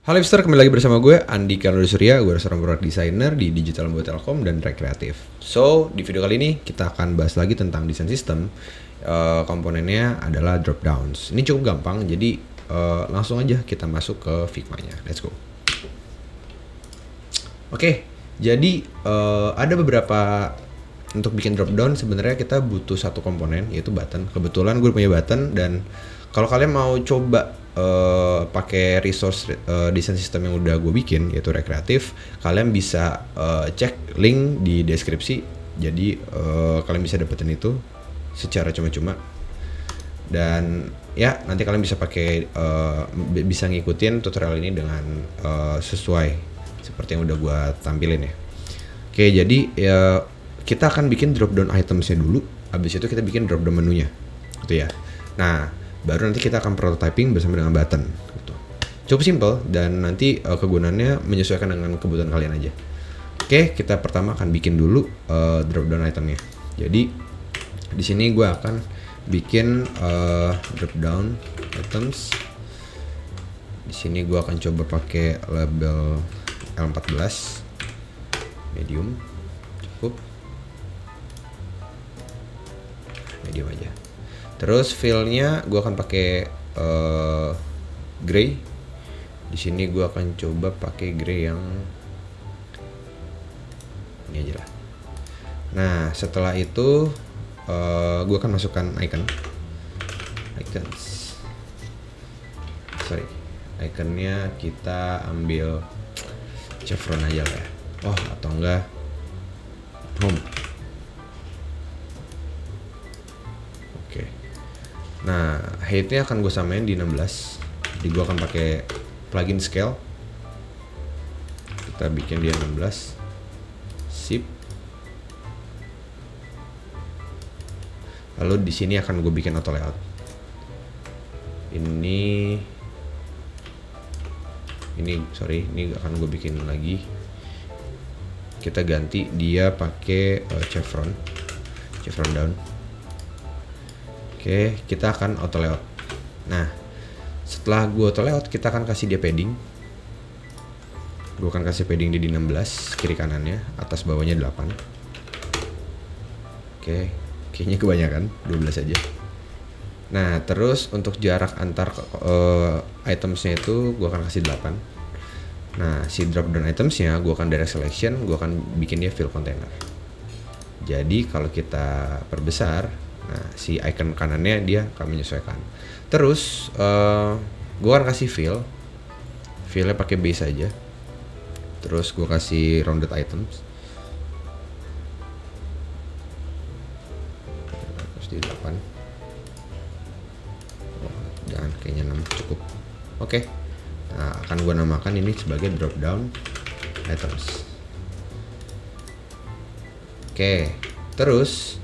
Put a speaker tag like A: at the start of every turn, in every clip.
A: Halo hipster, kembali lagi bersama gue Andi Karnodi Surya. Gue seorang product designer di Digital Membuat Telkom dan Rekreatif. So, di video kali ini kita akan bahas lagi tentang desain sistem. Komponennya adalah drop downs. Ini cukup gampang, jadi langsung aja kita masuk ke Figma-nya. Let's go. Oke, jadi ada beberapa untuk bikin drop down. Sebenarnya kita butuh satu komponen, yaitu button. Kebetulan gue punya button, dan kalau kalian mau coba pakai resource desain sistem yang udah gue bikin, yaitu Rekreatif, kalian bisa cek link di deskripsi. Jadi kalian bisa dapetin itu secara cuma-cuma, dan ya nanti kalian bisa pakai bisa ngikutin tutorial ini dengan sesuai seperti yang udah gue tampilin ya. Oke, jadi ya kita akan bikin drop down itemsnya dulu. Habis itu kita bikin drop down menunya, gitu ya. Nah, baru nanti kita akan prototyping bersama dengan button. Gitu. Cukup simple, dan nanti kegunaannya menyesuaikan dengan kebutuhan kalian aja. Oke, kita pertama akan bikin dulu drop down itemnya. Jadi di sini gue akan bikin drop down items. Di sini gue akan coba pakai label L14 medium, cukup medium aja. Terus fill-nya gue akan pakai gray. Di sini gue akan coba pakai gray yang ini aja lah. Nah, setelah itu gue akan masukkan iconnya kita ambil chevron aja lah ya. Oh, atau enggak home. Oke. Nah, height-nya akan gue samain di 16. Jadi gue akan pakai plugin scale. Kita bikin dia 16. Sip. Lalu di sini akan gue bikin auto layout. Ini akan gue bikin lagi. Kita ganti dia pakai chevron down. Oke, kita akan auto layout. Nah, setelah gue auto layout, kita akan kasih dia padding. Gue akan kasih padding di 16, kiri kanannya, atas bawahnya 8. Oke, kayaknya kebanyakan, 12 aja. Nah, terus untuk jarak antar itemsnya itu gue akan kasih 8. Nah, si drop down itemsnya gue akan direct selection, gue akan bikin dia fill container. Jadi kalau kita perbesar, nah si icon kanannya dia akan menyesuaikan. Terus gue akan kasih fillnya pakai base aja. Terus gue kasih rounded items. Terus di 8. Oh, jangan, kayaknya 6 cukup. Oke. Nah, akan gue namakan ini sebagai drop down items. Oke, terus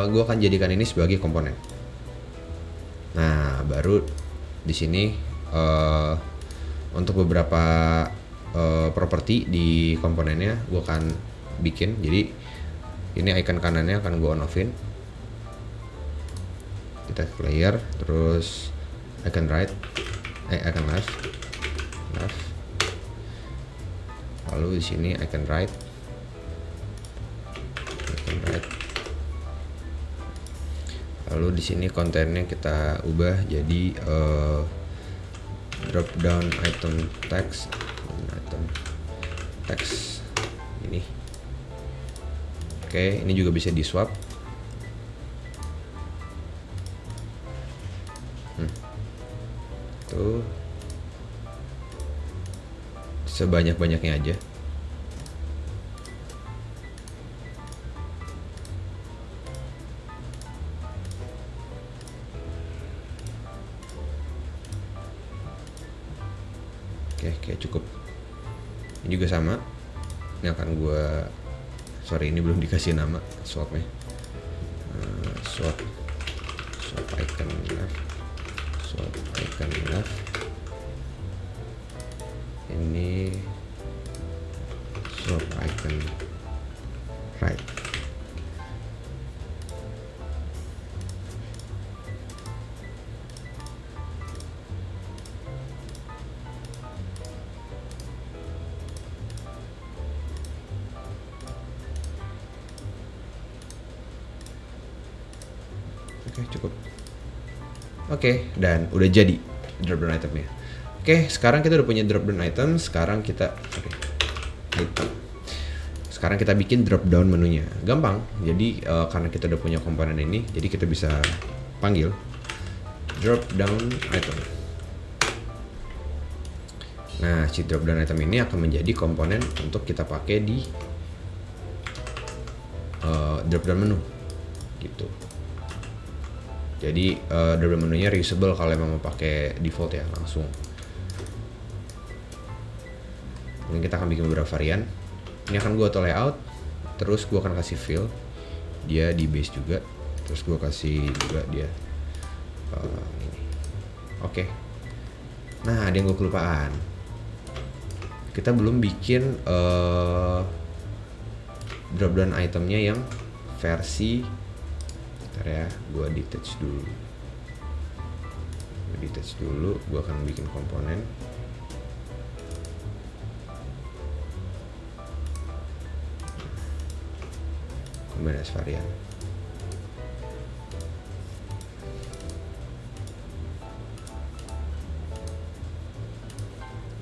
A: gue akan jadikan ini sebagai komponen. Nah, baru di sini untuk beberapa properti di komponennya gue akan bikin. Jadi ini icon kanannya akan gue on-offin. Kita ke layer, terus icon icon left. Lalu di sini icon right. Lalu di sini kontennya kita ubah jadi drop down item text ini. Oke, ini juga bisa di swap. Tuh, sebanyak-banyaknya aja. Oke, kayak cukup. Ini juga sama. Ini akan ini belum dikasih nama swapnya. Swap icon left. Ini swap icon right. Oke, cukup. Oke, dan udah jadi drop down itemnya. Oke, sekarang kita udah punya drop down item. Sekarang kita item. Sekarang kita bikin drop down menunya. Gampang. Jadi karena kita udah punya komponen ini, jadi kita bisa panggil drop down item. Nah, si drop down item ini akan menjadi komponen untuk kita pakai di drop down menu gitu. Jadi drop down menunya reusable kalau emang mau pakai default ya, langsung. Mungkin kita akan bikin beberapa varian. Ini akan gue auto layout, terus gue akan kasih fill dia di base juga, terus gue kasih juga dia ini. Oke. Nah, ada yang gue kelupaan. Kita belum bikin drop down itemnya yang versi, bentar ya, gue detach dulu. Gue akan bikin komponen. Kombinasi varian.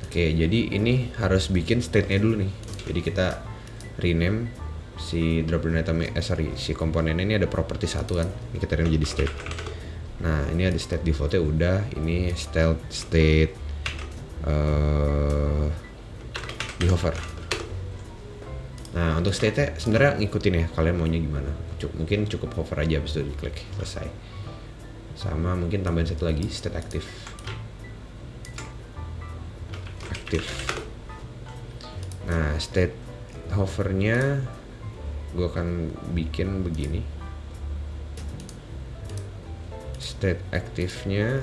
A: Oke, jadi ini harus bikin state-nya dulu nih. Jadi kita rename si drop down item, si komponen ini ada property 1 kan. Ini kita rename jadi state. Nah, ini ada state defaultnya udah. Ini state di hover. Nah, untuk state-nya sebenarnya ngikutin ya, kalian maunya gimana. Mungkin cukup hover aja habis itu diklik selesai. Sama mungkin tambahin satu lagi, state aktif. Nah, state hovernya gue akan bikin begini. State aktifnya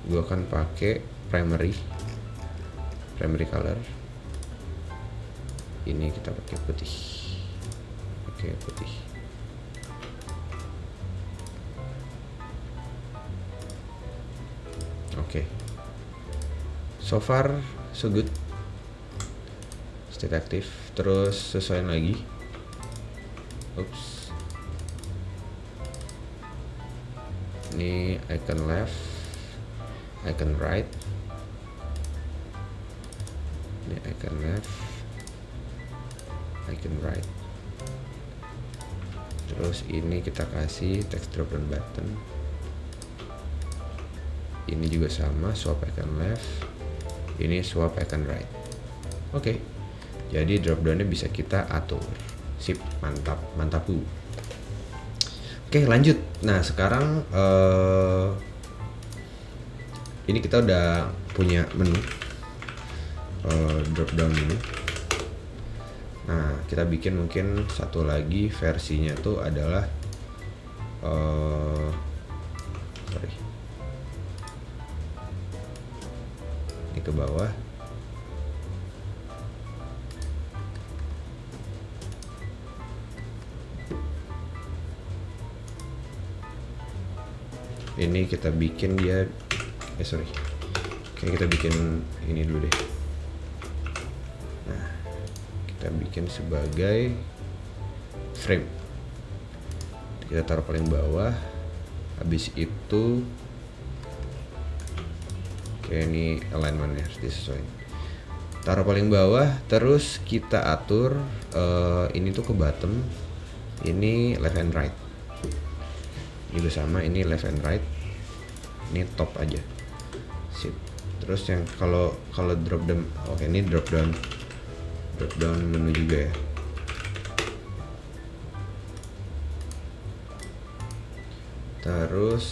A: gue akan pakai primary color. Ini kita pakai putih. Oke, putih. Oke. So far so good. State aktif. Terus sesuaiin lagi. Oops. Ini icon left, icon right. Ini icon left, icon right. Terus ini kita kasih text drop down button. Ini juga sama, swap icon left. Ini swap icon right. Oke. Jadi drop downnya bisa kita atur. Sip, mantap bu. Oke, lanjut. Nah, sekarang ini kita udah punya menu drop down ini. Nah, kita bikin mungkin satu lagi versinya tuh adalah ini ke bawah. Ini kita bikin dia kita bikin ini dulu deh. Nah, kita bikin sebagai frame. Kita taruh paling bawah. Habis itu ini alignmentnya harus disesuaikan. Taruh paling bawah, terus kita atur ini tuh ke bottom. Ini left and right. Juga sama, ini left and right. Ini top aja. Sip. Terus yang kalau drop down, oke, ini drop down menu juga ya. Terus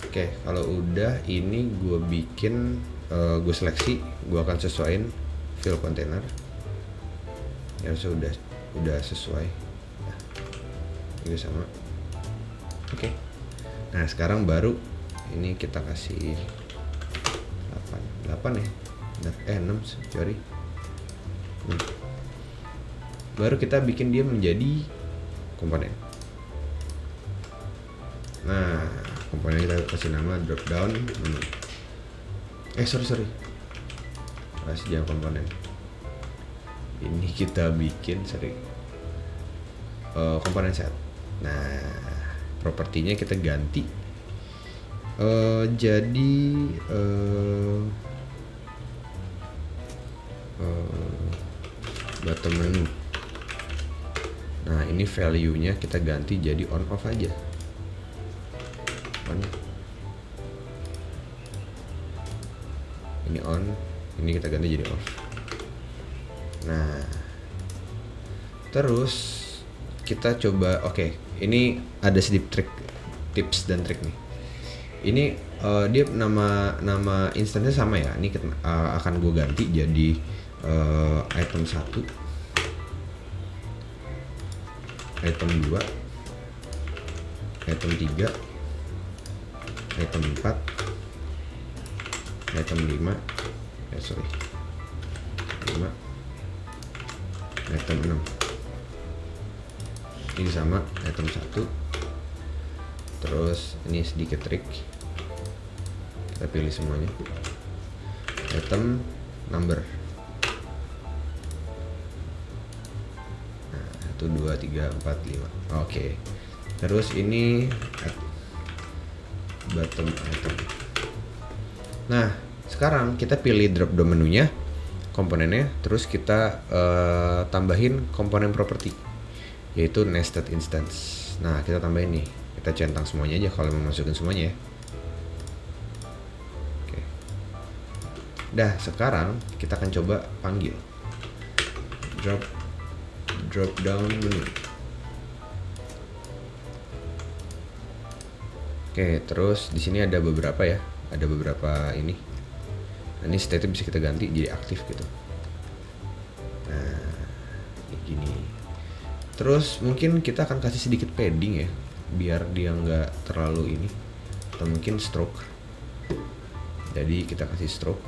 A: oke, kalau udah ini gue bikin gue seleksi, gue akan sesuaiin fill container. Ya udah sesuai. Ini sama. Oke. Nah, sekarang baru ini kita kasih 8 ya. 6, sorry. Baru kita bikin dia menjadi komponen. Nah, komponen kita kasih nama drop down menu. Sorry. Kasih jangan komponen. Ini kita bikin komponen set. Nah, propertinya kita ganti jadi bottom menu. Nah, ini value-nya kita ganti jadi on off aja. On. Ini on, ini kita ganti jadi off. Nah, terus kita coba, oke, ini ada sedikit trik, tips dan trik nih. Ini dia nama instannya sama ya. Ini akan gue ganti jadi item 1, item 2, item 3, item 4, item 5, 5, item 6. Ini sama item 1. Terus ini sedikit trik, kita pilih semuanya, item number. Nah, 1, 2, 3, 4, 5. Oke. Terus ini bottom item. Nah, sekarang kita pilih drop down menunya, komponennya, terus kita tambahin komponen property, yaitu nested instance. Nah, kita tambahin nih, kita centang semuanya aja kalau mau masukin semuanya ya. Oke. Dah, sekarang kita akan coba panggil drop down menu. Oke, terus di sini ada beberapa ya, ada beberapa ini. Nah, ini state bisa kita ganti jadi aktif gitu. Nah, kayak gini. Terus mungkin kita akan kasih sedikit padding ya, biar dia nggak terlalu ini, atau mungkin stroke. Jadi kita kasih stroke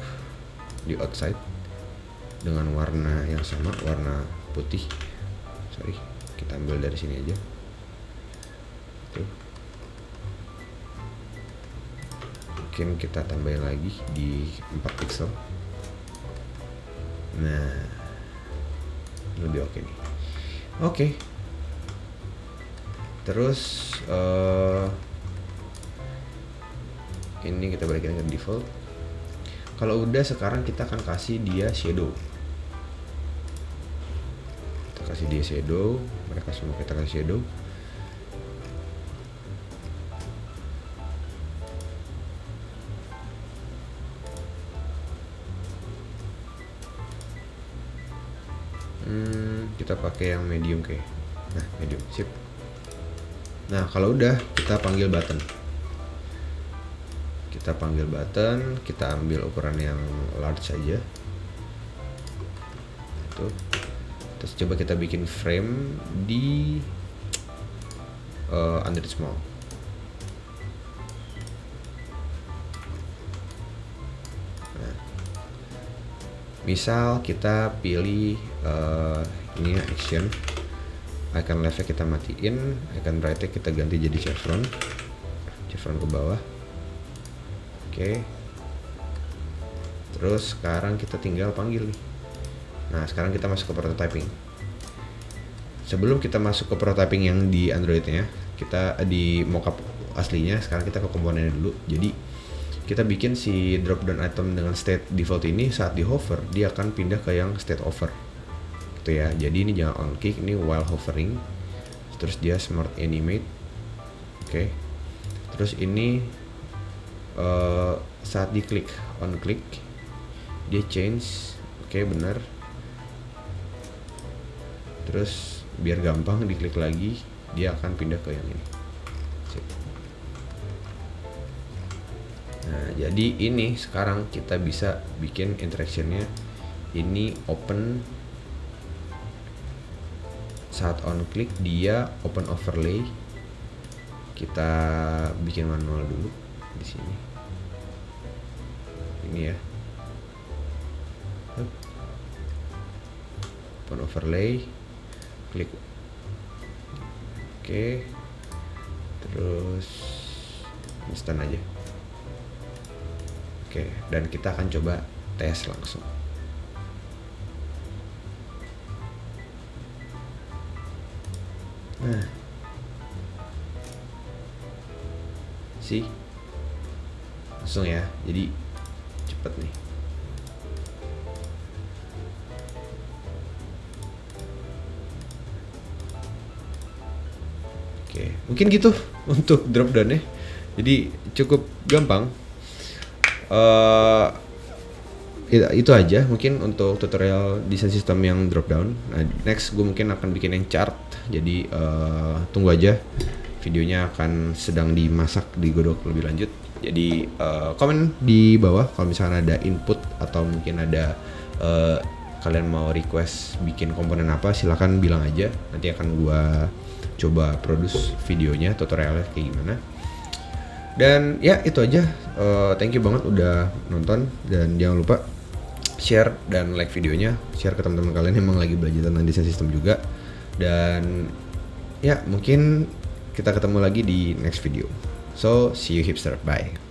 A: di outside dengan warna yang sama, warna putih. Sorry, kita ambil dari sini aja. Tuh. Mungkin kita tambahin lagi di 4 pixel. Nah, lebih oke nih. Oke. Terus ini kita balikin ke default. Kalau udah, sekarang kita akan kasih dia shadow. Kita kasih dia shadow, mereka semua kita kasih shadow. Kita pakai yang medium kayak. Nah, medium, sip. Nah, kalau udah, kita panggil button. Kita panggil button, kita ambil ukuran yang large aja. Tuh. Terus coba kita bikin frame di Android small. Nah, misal kita pilih ini action, icon left-nya kita matiin, icon right-nya kita ganti jadi chevron ke bawah. Oke. Terus sekarang kita tinggal panggil nih. Nah, sekarang kita masuk ke prototyping. Sebelum kita masuk ke prototyping yang di Android-nya, kita di mockup aslinya, sekarang kita ke komponennya dulu. Jadi kita bikin si drop down item dengan state default ini, saat di hover dia akan pindah ke yang state over. Gitu ya. Jadi ini jangan on click, ini while hovering. Terus dia smart animate. Oke. Terus ini saat diklik on click dia change. Oke, benar. Terus biar gampang diklik lagi, dia akan pindah ke yang ini. Nah, jadi ini sekarang kita bisa bikin interactionnya. Ini open, saat on click dia open overlay. Kita bikin manual dulu di sini. Ini ya. Open overlay, klik. Oke. Terus instan aja. Oke, dan kita akan coba tes langsung. Nah, sih langsung ya, jadi cepet nih. Oke, mungkin gitu untuk drop down-nya. Jadi cukup gampang. Itu aja mungkin untuk tutorial desain sistem yang drop down. Nah, next gue mungkin akan bikin yang chart. Jadi tunggu aja, videonya akan sedang dimasak, digodok lebih lanjut. Jadi komen di bawah kalau misalnya ada input atau mungkin ada kalian mau request bikin komponen apa, silakan bilang aja. Nanti akan gue coba produce videonya, tutorialnya kayak gimana. Dan ya itu aja. Thank you banget udah nonton, dan jangan lupa share dan like videonya, share ke teman-teman kalian yang emang lagi belajar tentang desain sistem juga. Dan ya mungkin kita ketemu lagi di next video. So see you hipster, bye.